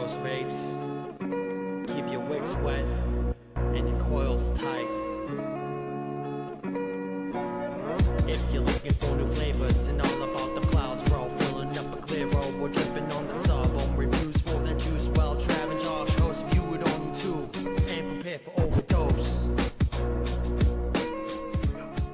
overdose vapes. Keep your wicks wet and your coils tight. If you're looking for new flavors and all about the clouds, bro, filling up a clear road, we're dripping on the sub-ohm reviews for that juice. While Trav and Josh host, view it on YouTube and prepare for overdose.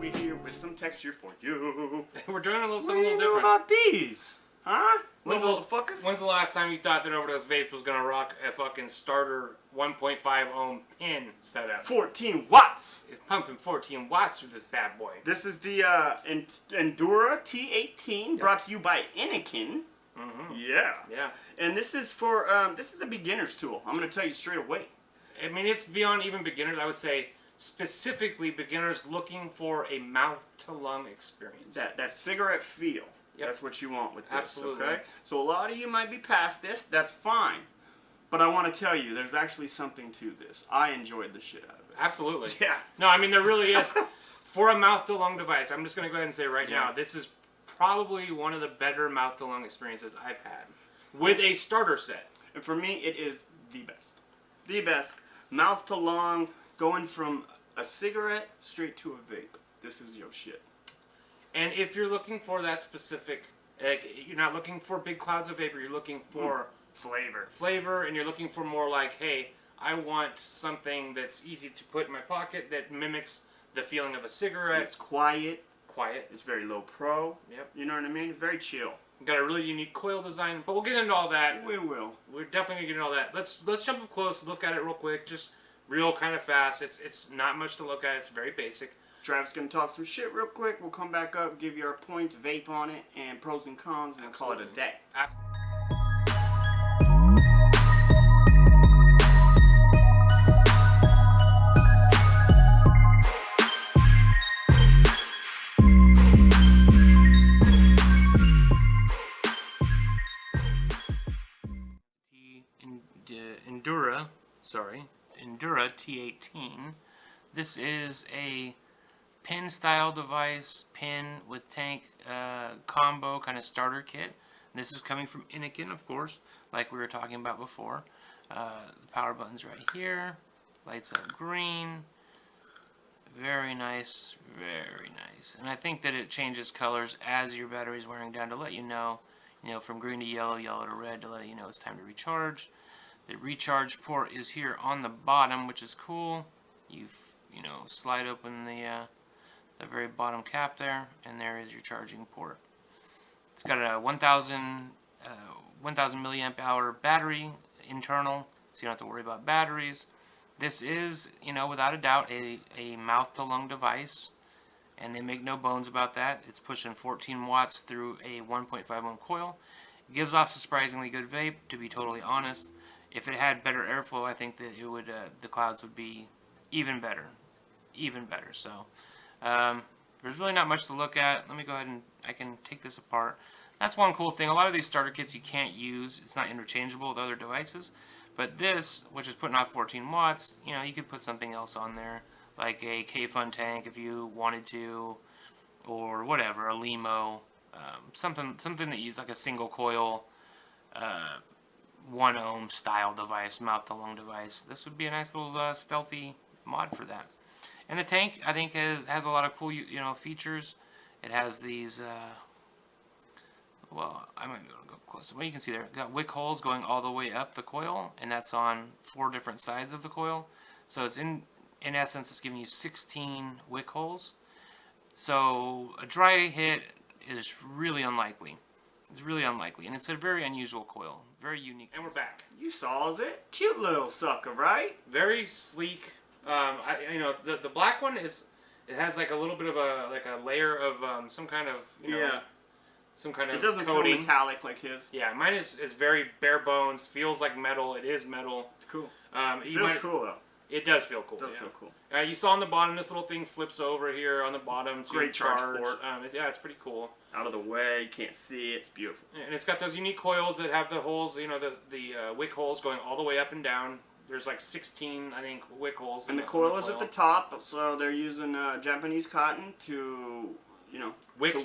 We're here with some texture for you. We're doing What do something a you little know different. about these? Huh? When's Little motherfuckers? the last time you thought that OverDoseVapes was gonna rock a fucking starter 1.5 ohm pin setup? 14 watts. It's pumping 14 watts through this bad boy. This is the Endura T18, brought to you by Innokin. Mm-hmm. Yeah. Yeah. And this is for this is a beginner's tool. I'm gonna tell you straight away. I mean, it's beyond even beginners. I would say specifically beginners looking for a mouth-to-lung experience. That cigarette feel. Yep. That's what you want with this. Absolutely. Okay. So a lot of you might be past this. That's fine. But I want to tell you, there's actually something to this. I enjoyed the shit out of it. Absolutely. Yeah. No, I mean, there really is. For a mouth-to-lung device, I'm just going to go ahead and say right Yeah. now, this is probably one of the better mouth-to-lung experiences I've had with a starter set. And for me, it is the best. The best. Mouth to lung, going from a cigarette straight to a vape. This is your shit. And if you're looking for that specific, you're not looking for big clouds of vapor, you're looking for flavor, and you're looking for more like, hey, I want something that's easy to put in my pocket that mimics the feeling of a cigarette. It's quiet. Quiet. It's very low pro. Yep. You know what I mean? Very chill. Got a really unique coil design, but we'll get into all that. We will. We're definitely gonna get into all that. Let's jump up close, look at it real quick, just real kind of fast. It's not much to look at. It's very basic. Travis gonna talk some shit real quick. We'll come back up, give you our points, vape on it, and pros and cons, and call it a day. Absolutely. Endura T18. This is a pin style device, pin with tank combo kind of starter kit. This is coming from Innokin, of course, like we were talking about before. The power button's right here, lights up green. Very nice, very nice. And I think that it changes colors as your battery's wearing down to let you know, from green to yellow, yellow to red, to let you know it's time to recharge. The recharge port is here on the bottom, which is cool. You slide open the very bottom cap there, and there is your charging port. It's got a 1,000 milliamp hour battery internal, so you don't have to worry about batteries. This is, without a doubt, a mouth-to-lung device, and they make no bones about that. It's pushing 14 watts through a 1.5 ohm coil. It gives off surprisingly good vape, to be totally honest. If it had better airflow, I think that it would, the clouds would be even better. So, there's really not much to look at. Let me go ahead and I can take this apart. That's one cool thing. A lot of these starter kits you can't use. It's not interchangeable with other devices. But this, which is putting off 14 watts, you could put something else on there, like a K-Fun tank if you wanted to, or whatever, a Limo, something that uses like a single coil, 1 ohm style device, mouth-to-lung device. This would be a nice little stealthy mod for that. And the tank, I think, has a lot of cool, features. It has these, well, I might be able to go closer. Well, you can see there, got wick holes going all the way up the coil, and that's on 4 different sides of the coil. So it's in essence, it's giving you 16 wick holes. So a dry hit is really unlikely. It's really unlikely, and it's a very unusual coil, very unique. And we're back. You saw it. Cute little sucker, right? Very sleek. The black one it has like a little bit of a layer of some kind of some kind of it doesn't coating. feel metallic like his. Yeah, mine is very bare bones. Feels like metal. It is metal. It's cool. It feels cool though. It does feel cool. It does feel cool. You saw on the bottom, this little thing flips over here on the bottom to Great charge port. Yeah, it's pretty cool. Out of the way, you can't see it. It's beautiful. And it's got those unique coils that have the holes, the wick holes going all the way up and down. There's like 16, I think, wick holes. And the coil is at the top, so they're using Japanese cotton to to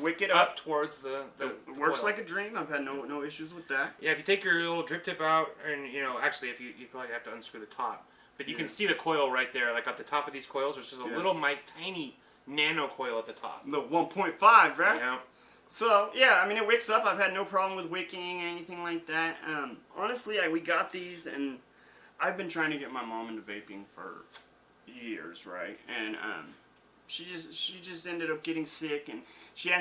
wick it up. towards the It works coil. like a dream. I've had no issues with that. Yeah, if you take your little drip tip out, and actually, if you probably have to unscrew the top, but you can see the coil right there, like at the top of these coils. There's just a little tiny nano coil at the top. The 1.5, right? Yeah. So yeah, I mean it wicks up. I've had no problem with wicking or anything like that. Honestly, we got these, and I've been trying to get my mom into vaping for years, right? And she just ended up getting sick, and she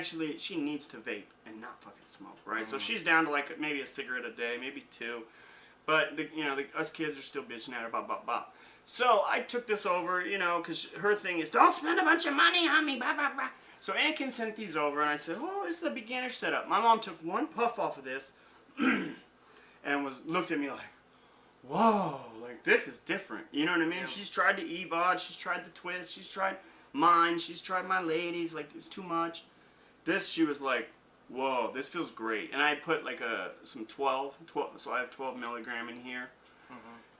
needs to vape and not fucking smoke, right? So she's down to like maybe a cigarette a day, maybe 2, but us kids are still bitching at her, blah blah blah. So I took this over, because her thing is don't spend a bunch of money on me, blah blah blah. So Innokin sent these over, and I said, oh, this is a beginner setup. My mom took one puff off of this, and looked at me like, whoa, like this is different. You know what I mean? Yeah. She's tried the EVOD, she's tried the Twist, she's tried mine, she's tried my ladies, like it's too much. This, she was like, whoa, this feels great. And I put like some 12, so I have 12 milligram in here.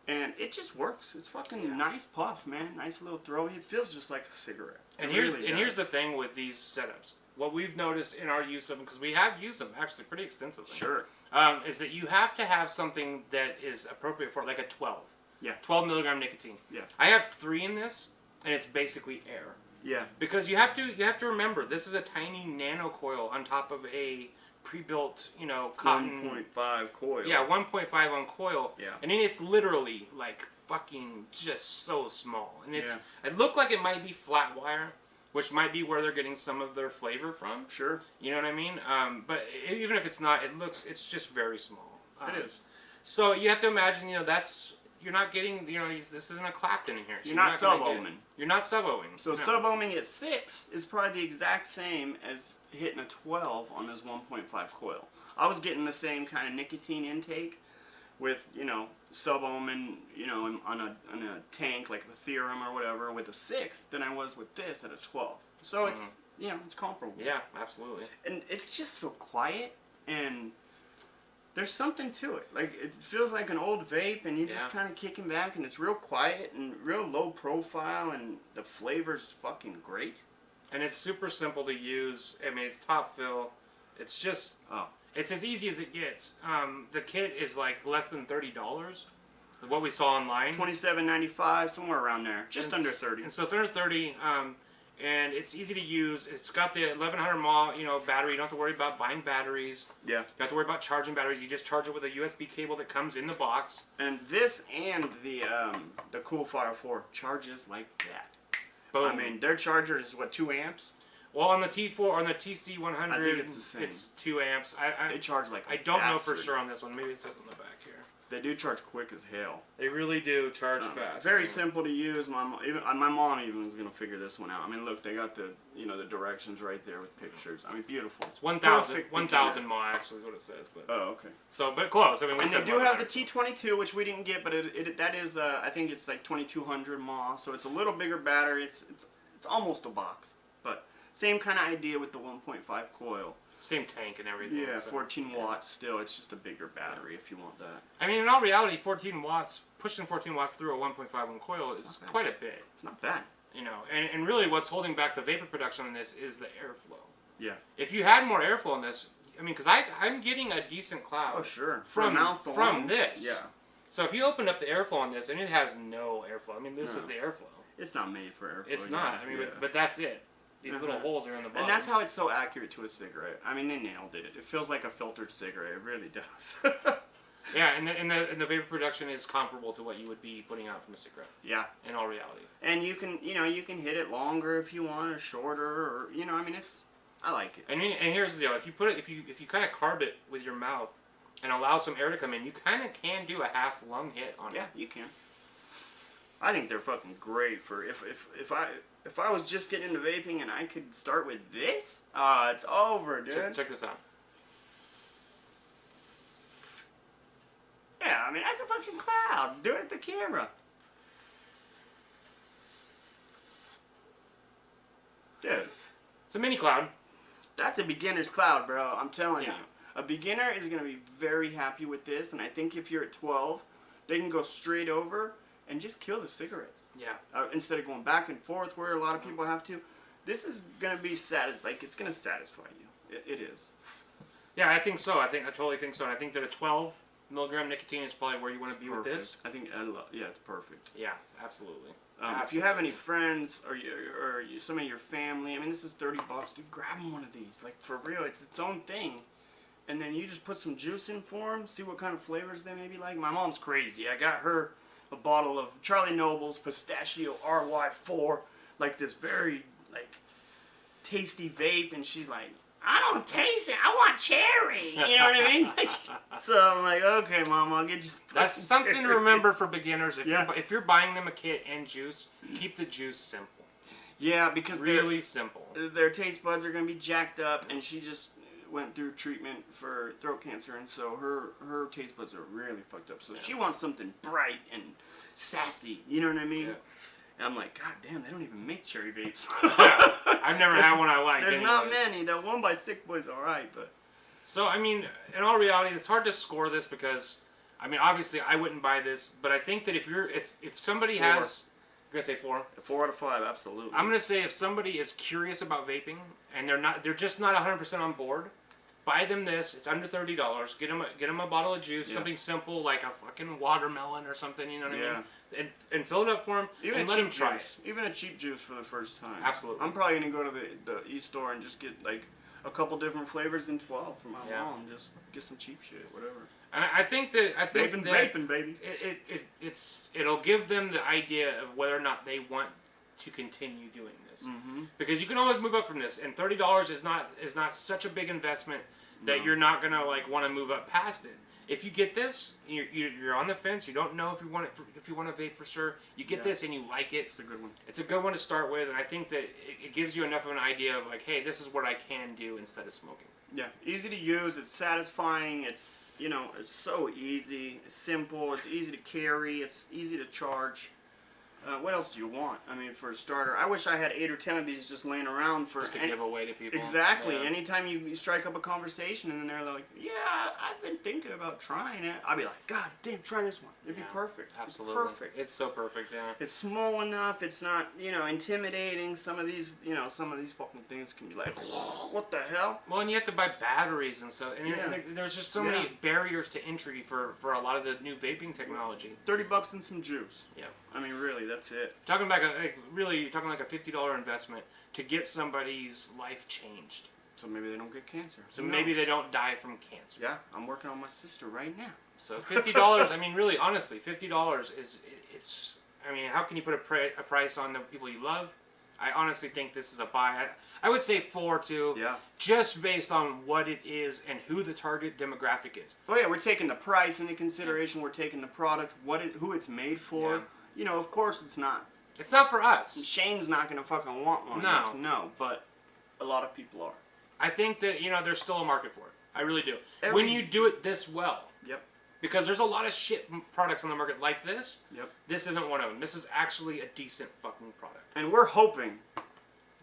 And it just works. It's fucking nice puff, man. Nice little throw. It feels just like a cigarette. And It here's really and here's does. the thing with these setups. What we've noticed in our use of them, because we have used them actually pretty extensively. Sure. Is that you have to have something that is appropriate for it, like a 12. Yeah. 12 milligram nicotine. Yeah. I have 3 in this, and it's basically air. Yeah. Because you have to remember, this is a tiny nano coil on top of a pre-built, cotton. 1.5 coil. Yeah, 1.5 on coil. Yeah. And then it's literally like fucking just so small. And it looked like it might be flat wire, which might be where they're getting some of their flavor from. Sure. You know what I mean? But even if it's not, it's just very small. It is. So you have to imagine, you're not getting, this isn't a Clapton in here. So You're not gonna sub-ohming. You're not sub-ohming. So sub-ohming at 6 is probably the exact same as hitting a 12 on this 1.5 coil. I was getting the same kind of nicotine intake with, sub-ohming, on a tank like the Theorem or whatever with a 6 than I was with this at a 12. So it's, it's comparable. Yeah, absolutely. And it's just so quiet, and there's something to it. Like, it feels like an old vape, and you're just kind of kicking back, and it's real quiet and real low profile, and the flavor's fucking great. And it's super simple to use. I mean, it's top fill. It's just, it's as easy as it gets. The kit is like less than $30. What we saw online. $27.95, somewhere around there, just under 30. And so it's under 30. And it's easy to use. It's got the 1100 mAh, battery. You don't have to worry about buying batteries. Yeah. You don't have to worry about charging batteries. You just charge it with a USB cable that comes in the box. And this and the Coolfire 4 charges like that. Boom. I mean, their charger is, 2 amps? Well, on the T4, on the TC100, I think it's the same. It's 2 amps. They charge like I don't know for bastard. sure on this one. Maybe it says on the back here. They do charge quick as hell. They really do charge fast. Very simple to use. My mom even is gonna figure this one out. I mean, look, they got the the directions right there with pictures. I mean, beautiful. It's 1,000 mAh actually is what it says, but Oh, okay. but close. I mean, we And they said do have the 1,000. T22, which we didn't get, but that is I think it's like 2200 mAh, so it's a little bigger battery. It's almost a box, but same kind of idea with the 1.5 coil. Same tank and everything. Yeah, so, 14 watts still. It's just a bigger battery if you want that. I mean, in all reality, 14 watts, pushing 14 watts through a 1.5 coil is quite a bit. It's not bad. And really what's holding back the vapor production on this is the airflow. Yeah. If you had more airflow in this, I mean, because I'm getting a decent cloud. Oh, sure. From alone, this. Yeah. So if you open up the airflow on this, and it has no airflow. I mean, this is the airflow. It's not made for airflow. It's not. I mean, but that's it. These little holes are in the bottom. And that's how it's so accurate to a cigarette. I mean, they nailed it. It feels like a filtered cigarette. It really does. Yeah, and the vapor production is comparable to what you would be putting out from a cigarette. Yeah. In all reality. And you can hit it longer if you want, or shorter, or I mean, I like it. And here's the deal: if you kind of carb it with your mouth and allow some air to come in, you kind of can do a half lung hit on it. Yeah, you can. I think they're fucking great for if I was just getting into vaping and I could start with this. It's over, dude. Check this out. Yeah, I mean, that's a fucking cloud. Do it at the camera. Dude, It's a mini cloud. that's a beginner's cloud, bro. I'm telling Yeah. you. A beginner is going to be very happy with this, and I think if you're at 12, they can go straight over and just kill the cigarettes. Yeah. Instead of going back and forth where a lot of people have to. this is gonna be it's gonna satisfy you. It is. Yeah, I think so. I totally think so. And I think that a 12 milligram nicotine is probably where you want to be with this. I think yeah, it's perfect. Yeah, absolutely. If you have any friends or some of your family, I mean, this is $30, dude. Grab them one of these. Like, for real, it's its own thing. And then you just put some juice in for them. See what kind of flavors they may be like. My mom's crazy. I got her a bottle of Charlie Noble's Pistachio RY4, like this very tasty vape, and she's like, I don't taste it. I want cherry. You know what I mean? So I'm like, okay, Mom, I'll get you some. That's something cherry. to remember for beginners. Yeah. If you're buying them a kit and juice, keep the juice simple. Yeah, because Really simple. their taste buds are going to be jacked up, and she just went through treatment for throat cancer, and so her taste buds are really fucked up. So she wants something bright and sassy. You know what I mean? Yeah. And I'm like, God damn, they don't even make cherry vapes. I've never had one I like. There's anyway. not many. That one by Sick Boy's alright, but... So, I mean, in all reality, it's hard to score this because, I mean, obviously I wouldn't buy this, but I think that if somebody 4. has... You're going to say 4? 4 out of 5, absolutely. I'm going to say if somebody is curious about vaping and they're just not 100% on board, buy them this. It's under $30. Get them a bottle of juice, something simple like a fucking watermelon or something, you know what I mean? And fill it up for them and let them try it. Even a cheap juice for the first time. Absolutely. I'm probably going to go to the e-store and just get like a couple different flavors in 12 for my mom. Just get some cheap shit, whatever. And I think that Vaping, baby. It'll give them the idea of whether or not they want to continue doing this. Mm-hmm. Because you can always move up from this, and $30 is not such a big investment that you're not gonna want to move up past it. If you get this, you're on the fence. You don't know if you want to vape for sure. You get this and you like it. It's a good one. It's a good one to start with, and I think that it gives you enough of an idea of like, hey, this is what I can do instead of smoking. Yeah, easy to use. It's satisfying. It's it's so easy. It's simple. It's easy to carry. It's easy to charge. What else do you want? I mean, for a starter, I wish I had 8 or 10 of these just laying around for Just to give away to people. Exactly. Yeah. Anytime you strike up a conversation and then they're like, "Yeah, I've been thinking about trying it," I'll be like, "God damn, try this one. It'd be perfect. Absolutely. It's perfect. It's so perfect. Yeah. It's small enough. It's not intimidating. Some of these fucking things can be like, what the hell? Well, and you have to buy batteries and stuff. And there's just so many barriers to entry for a lot of the new vaping technology. $30 and some juice. Yeah. I mean, really, that's it. Talking about you're talking like a $50 investment to get somebody's life changed. So maybe they don't get cancer. So maybe they don't die from cancer. Yeah, I'm working on my sister right now. So $50, I mean, really, honestly, $50 it's. I mean, how can you put a price on the people you love? I honestly think this is a buy. I would say 4 too. Yeah. Just based on what it is and who the target demographic is. Oh yeah, we're taking the price into consideration. We're taking the product, who it's made for. Yeah. Of course it's not. It's not for us. Shane's not gonna fucking want one. No. No, but a lot of people are. I think that there's still a market for it. I really do. When you do it this well. Yep. Because there's a lot of shit products on the market like this. Yep. This isn't one of them. This is actually a decent fucking product. And we're hoping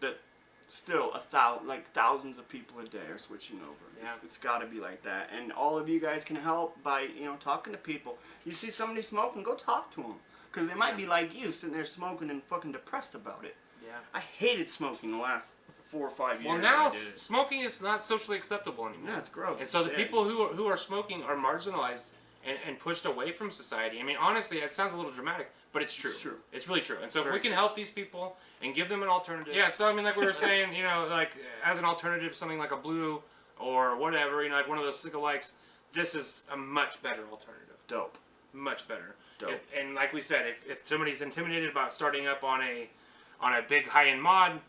that still thousands of people a day are switching over. Yeah. It's got to be like that. And all of you guys can help by talking to people. You see somebody smoking, go talk to them. Because they might be like you, sitting there smoking and fucking depressed about it. Yeah. I hated smoking the last 4 or 5 years. Well, now smoking is not socially acceptable anymore. Yeah, it's gross. And so the people who are smoking are marginalized and pushed away from society. I mean, honestly, it sounds a little dramatic, but it's true. It's true. It's really true. And so if we can help these people and give them an alternative. Yeah, so I mean, like we were saying, like as an alternative, something like a blue or whatever, like one of those cigalikes, this is a much better alternative. Dope. Much better. Dope. And like we said, if somebody's intimidated about starting up on a big high-end mod,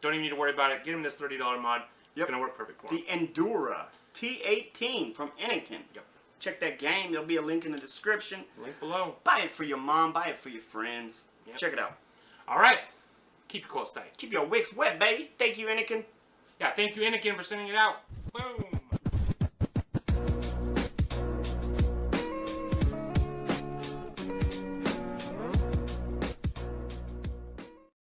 don't even need to worry about it. Get them this $30 mod. It's going to work perfect for them. The Endura T18 from Innokin. Yep. Check that game. There'll be a link in the description. Link below. Buy it for your mom. Buy it for your friends. Yep. Check it out. All right. Keep your coils tight. Keep your wicks wet, baby. Thank you, Innokin. Yeah, thank you, Innokin, for sending it out. Boom.